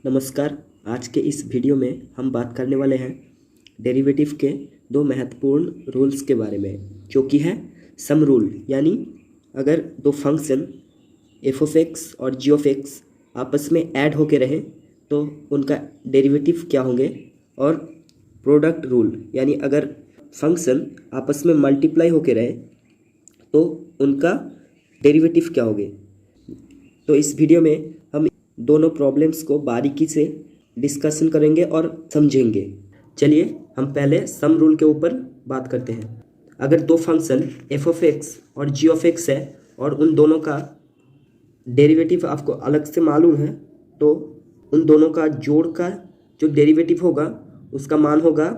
नमस्कार। आज के इस वीडियो में हम बात करने वाले हैं डेरिवेटिव के दो महत्वपूर्ण रूल्स के बारे में, जो कि है सम रूल। यानी अगर दो फंक्शन एफ ऑफ एक्स और जी ऑफ एक्स आपस में ऐड होके रहे तो उनका डेरिवेटिव क्या होंगे, और प्रोडक्ट रूल यानी अगर फंक्शन आपस में मल्टीप्लाई होके रहे तो उनका डेरिवेटिव क्या होंगे। तो इस वीडियो में हम दोनों प्रॉब्लम्स को बारीकी से डिस्कशन करेंगे और समझेंगे। चलिए हम पहले सम रूल के ऊपर बात करते हैं। अगर दो फंक्शन एफ ऑफ एक्स और जी ऑफ एक्स है और उन दोनों का डेरिवेटिव आपको अलग से मालूम है, तो उन दोनों का जोड़ का जो डेरिवेटिव होगा उसका मान होगा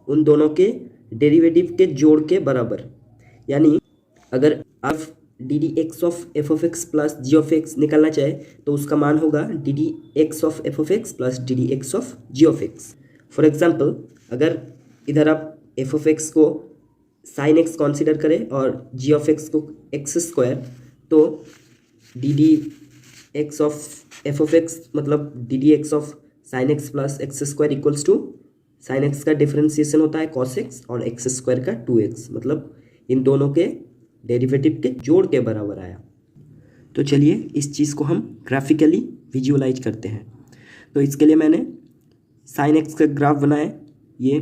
उन दोनों के डेरिवेटिव के जोड़ के बराबर। यानी अगर आप d D x of F of x plus ji of x निकालना चाहे तो उसका मान होगा d D x of F of x plus D D x of ji of x. For example, अगर इधर आप एफ ऑफ एक्स को साइन एक्स कॉन्सिडर करें और जी ऑफ एक्स को एक्स स्क्वायर, तो d D x of F of x मतलब d D x of sine x plus x square equals to sine x का differentiation होता है cos X और X square का 2x, मतलब इन दोनों के डेरिवेटिव के जोड़ के बराबर आया। तो चलिए इस चीज़ को हम ग्राफिकली विजुअलाइज करते हैं। तो इसके लिए मैंने साइन एक्स का ग्राफ बनाया, ये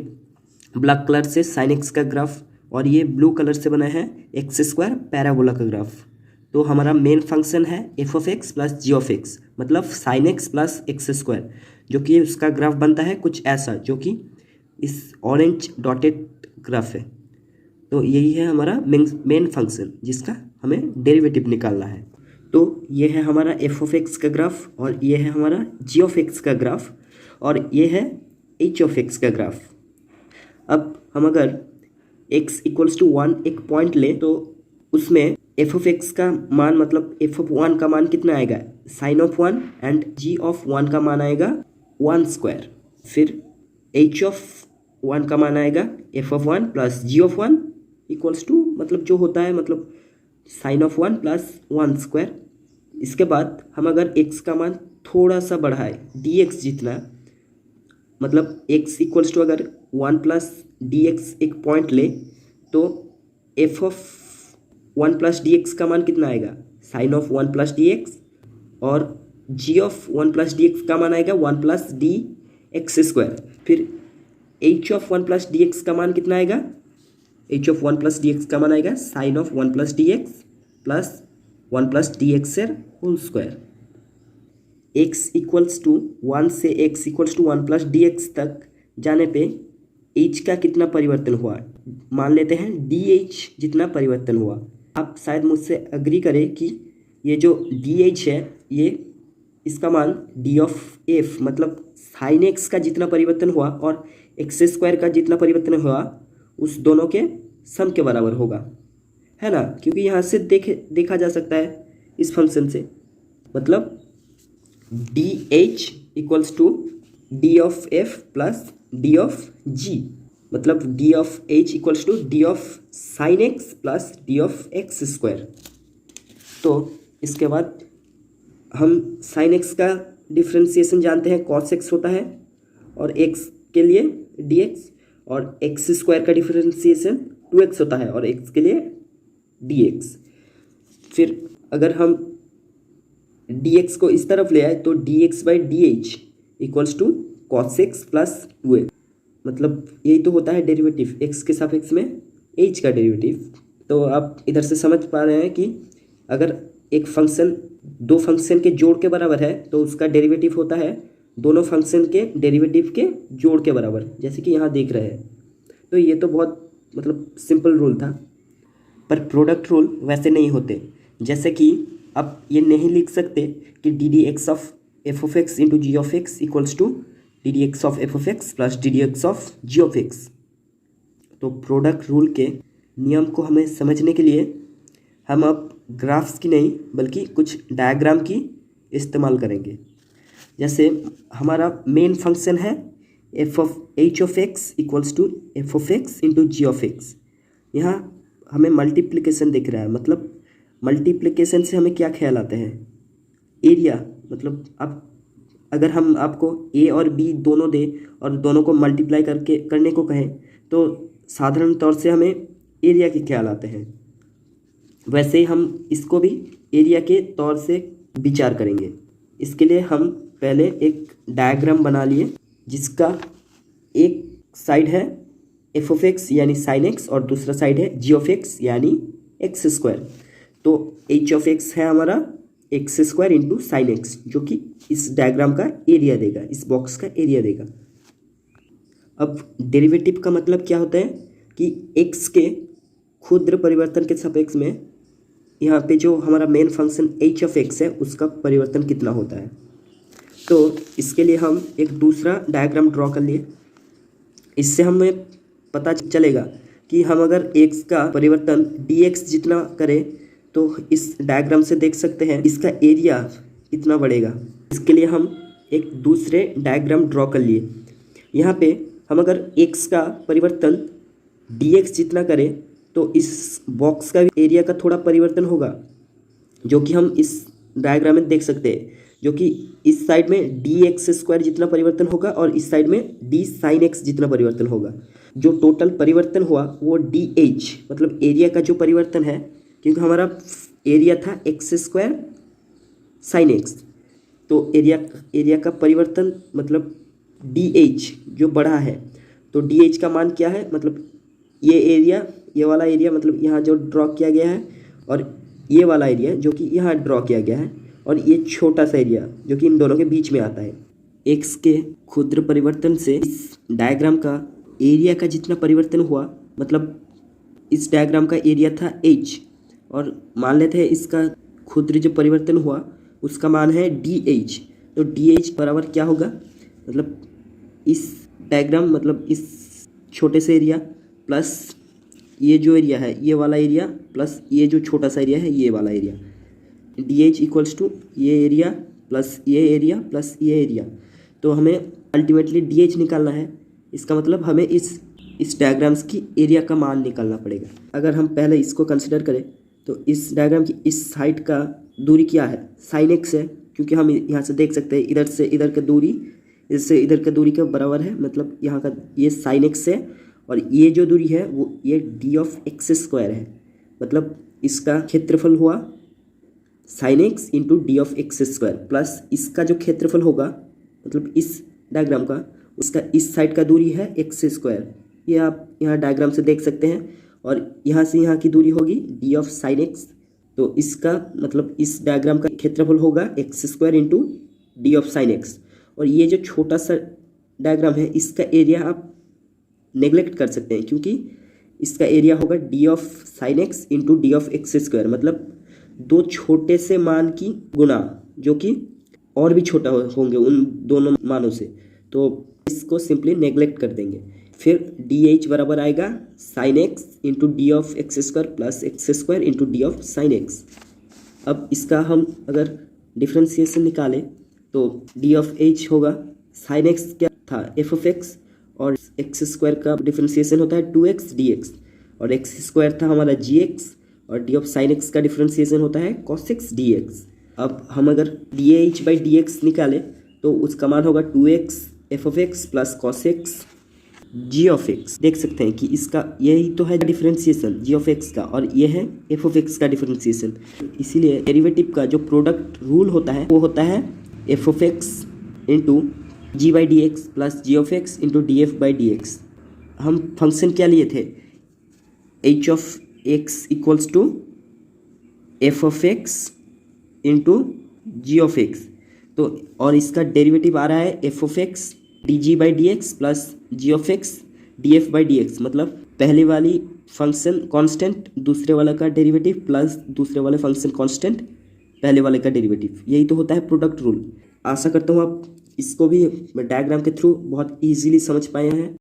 ब्लैक कलर से साइन एक्स का ग्राफ, और ये ब्लू कलर से बना है एक्स स्क्वायर पैराबोला का ग्राफ। तो हमारा मेन फंक्शन है F of x plus ji of x मतलब sine x plus x square, जो कि उसका ग्राफ बनता है कुछ ऐसा, जो कि इस ऑरेंज डॉटेड ग्राफ है। तो यही है हमारा मेन फंक्शन जिसका हमें डेरिवेटिव निकालना है। तो ये है हमारा एफ ऑफ एक्स का ग्राफ, और ये है हमारा जी ऑफ एक्स का ग्राफ, और ये है एच ऑफ एक्स का ग्राफ। अब हम अगर x इक्वल्स टू 1 एक पॉइंट लें तो उसमें एफ ऑफ एक्स का मान मतलब एफ ऑफ 1 का मान कितना आएगा, sine of 1, and G of 1 का मान आएगा 1 स्क्वायर। फिर एच ऑफ 1 का मान आएगा F of 1 plus ji of 1 equals to मतलब जो होता है मतलब साइन ऑफ 1 प्लस 1 स्क्वायर। इसके बाद हम अगर x का मान थोड़ा सा बढ़ाए dx जितना, मतलब x इक्वल्स टू अगर 1 प्लस dx एक पॉइंट ले तो f ऑफ 1 प्लस dx का मान कितना आएगा, साइन ऑफ 1 प्लस dx, और g ऑफ 1 प्लस dx का मान आएगा 1 प्लस डी एक्स स्क्वायर। फिर h ऑफ 1 प्लस dx का मान कितना आएगा, h ऑफ 1 प्लस dx का मान आएगा sine of 1 plus dx plus 1 plus dx whole square. x equals to 1 से x equals to 1 plus dx तक जाने पे h का कितना परिवर्तन हुआ, मान लेते हैं dh जितना परिवर्तन हुआ। आप शायद मुझसे अग्री करें कि ये जो dh है ये इसका मान d ऑफ f मतलब साइन x का जितना परिवर्तन हुआ और एक्स स्क्वायर का जितना परिवर्तन हुआ उस दोनों के सम के बराबर होगा, है ना। क्योंकि यहाँ से देखा जा सकता है इस फंक्शन से, मतलब d H equals to d of f plus d of g, मतलब d of h equals to d of sine x plus d of x square. तो इसके बाद हम साइन एक्स का डिफ्रेंसिएशन जानते हैं कॉस एक्स होता है, और एक्स के लिए डी एक्स, और एक्स स्क्वायर का डिफरेंशिएशन 2x होता है और x के लिए dx। फिर अगर हम dx को इस तरफ ले आए तो dx by D H equals to cos X plus 2x, मतलब यही तो होता है डेरिवेटिव, x के सापेक्ष में h का डेरिवेटिव। तो आप इधर से समझ पा रहे हैं कि अगर एक फंक्शन दो फंक्शन के जोड़ के बराबर है तो उसका डेरिवेटिव होता है दोनों फंक्शन के डेरिवेटिव के जोड़ के बराबर, जैसे कि यहाँ देख रहे हैं। तो ये तो बहुत मतलब सिंपल रूल था, पर प्रोडक्ट रूल वैसे नहीं होते। जैसे कि आप ये नहीं लिख सकते कि D D x of F of X into G of X equals to D D x of F of x plus D D x of ji of X. तो प्रोडक्ट रूल के नियम को हमें समझने के लिए हम अब ग्राफ्स की नहीं बल्कि कुछ डायग्राम की इस्तेमाल करेंगे। जैसे हमारा मेन फंक्शन है F of H of X equals to F of X into G of X. यहाँ हमें मल्टीप्लिकेशन दिख रहा है, मतलब मल्टीप्लिकेशन से हमें क्या ख्याल आता है, एरिया। मतलब आप अगर हम आपको ए और बी दोनों दे और दोनों को मल्टीप्लाई करने को कहें तो साधारण तौर से हमें एरिया के ख्याल आते हैं। वैसे ही हम इसको भी एरिया के तौर से विचार करेंगे। इसके लिए हम पहले एक डायग्राम बना लिए जिसका एक साइड है एफ ऑफ एक्स यानी साइन एक्स और दूसरा साइड है जी ऑफ एक्स यानी एक्स स्क्वायर। तो एच ऑफ एक्स है हमारा x square into sine x, जो कि इस डायग्राम का एरिया देगा, इस बॉक्स का एरिया देगा। अब डेरिवेटिव का मतलब क्या होता है कि एक्स के क्षुद्र परिवर्तन के सापेक्ष में यहाँ पे जो हमारा main function H of x है उसका परिवर्तन कितना होता है। तो इसके लिए हम एक दूसरा डायग्राम ड्रॉ कर लिए। इससे हमें पता चलेगा कि हम अगर एक्स का परिवर्तन dx जितना करें तो इस डायग्राम से देख सकते हैं इसका एरिया कितना बढ़ेगा। इसके लिए हम एक दूसरे डायग्राम ड्रॉ कर लिए। यहाँ पे हम अगर x का परिवर्तन dx जितना करें तो इस बॉक्स का भी एरिया का थोड़ा परिवर्तन होगा, जो कि हम इस डायग्राम में देख सकते हैं, जो कि इस साइड में डी एक्स स्क्वायर जितना परिवर्तन होगा और इस साइड में डी साइन एक्स जितना परिवर्तन होगा। जो टोटल परिवर्तन हुआ वो डी एच मतलब एरिया का जो परिवर्तन है, क्योंकि हमारा एरिया था एक्स स्क्वायर साइन एक्स, तो एरिया का परिवर्तन मतलब डी एच जो बढ़ा है। तो डी एच का मान क्या है, मतलब ये एरिया, ये वाला एरिया मतलब यहाँ जो ड्रॉ किया गया है, और ये वाला एरिया जो कि यहाँ ड्रॉ किया गया है, और ये छोटा सा एरिया जो कि इन दोनों के बीच में आता है। एक्स के क्षुद्र परिवर्तन से इस डायग्राम का एरिया का जितना परिवर्तन हुआ, मतलब इस डायग्राम का एरिया था एच, और मान लेते हैं इसका क्षुद्र जो परिवर्तन हुआ उसका मान है डी एच। तो डी एच बराबर क्या होगा, मतलब इस डायग्राम मतलब इस छोटे से एरिया प्लस ये जो एरिया है ये वाला एरिया प्लस ये जो छोटा सा एरिया है ये वाला area, D H equals to ये एरिया प्लस ये एरिया प्लस ये एरिया। तो हमें अल्टीमेटली डी एच निकालना है। इसका मतलब हमें इस डायग्राम्स की एरिया का मान निकालना पड़ेगा। अगर हम पहले इसको कंसिडर करें तो इस डायग्राम की इस साइड का दूरी क्या है, साइन एक्स है, क्योंकि हम यहाँ से देख सकते हैं इधर से इधर का दूरी इससे इधर का दूरी के बराबर है, मतलब यहाँ का ये साइन एक्स है, और ये जो दूरी है वो ये डी ऑफ एक्स स्क्वायर है, मतलब इसका क्षेत्रफल हुआ sine x into D of x square, plus इसका जो क्षेत्रफल होगा मतलब इस डायग्राम का उसका इस साइड का दूरी है एक्स स्क्वायर, ये आप यहाँ डायग्राम से देख सकते हैं, और यहाँ से यहाँ की दूरी होगी डी ऑफ साइन एक्स। तो इसका मतलब इस डायग्राम का क्षेत्रफल होगा x square into D of sine x. और ये जो छोटा सा डायग्राम है इसका एरिया आप नेग्लेक्ट कर सकते हैं, क्योंकि इसका एरिया होगा D of sine x into D of x square, मतलब दो छोटे से मान की गुना, जो कि और भी छोटा होंगे उन दोनों मानों से, तो इसको सिंपली नेग्लेक्ट कर देंगे। फिर डी एच बराबर आएगा sine x into D of x square plus x square into D of sine x. अब इसका हम अगर डिफ्रेंसिएशन निकालें तो डी ऑफ एच होगा, साइन एक्स क्या था एफ ऑफ एक्स, और एक्स स्क्वायर का डिफ्रेंसिएशन होता है 2x dx, और एक्स स्क्वायर था हमारा gx, और डी ऑफ साइन एक्स का डिफ्रेंसिएशन होता है cos x dx। अब हम अगर dh बाई dx निकालें तो उसका मान होगा 2x f of x plus cos x g of x। देख सकते हैं कि इसका यही तो है डिफ्रेंसिएशन g ऑफ x का, और ये है f ऑफ x का डिफ्रेंसिएशन। इसीलिए डेरिवेटिव का जो प्रोडक्ट रूल होता है वो होता है f of x into G by D X plus ji of X into D F by D X. हम फंक्शन क्या लिए थे, H of X equals to F of X into G of X. तो और इसका derivative आ रहा है F of X D G by D X plus ji of X D F by D X, मतलब पहले वाली फंक्शन कांस्टेंट दूसरे वाला का डेरिवेटिव प्लस दूसरे वाले फंक्शन कांस्टेंट पहले वाले का डेरिवेटिव। यही तो होता है प्रोडक्ट रूल। आशा करता हूँ आप इसको भी डायग्राम के थ्रू बहुत इजीली समझ पाए हैं।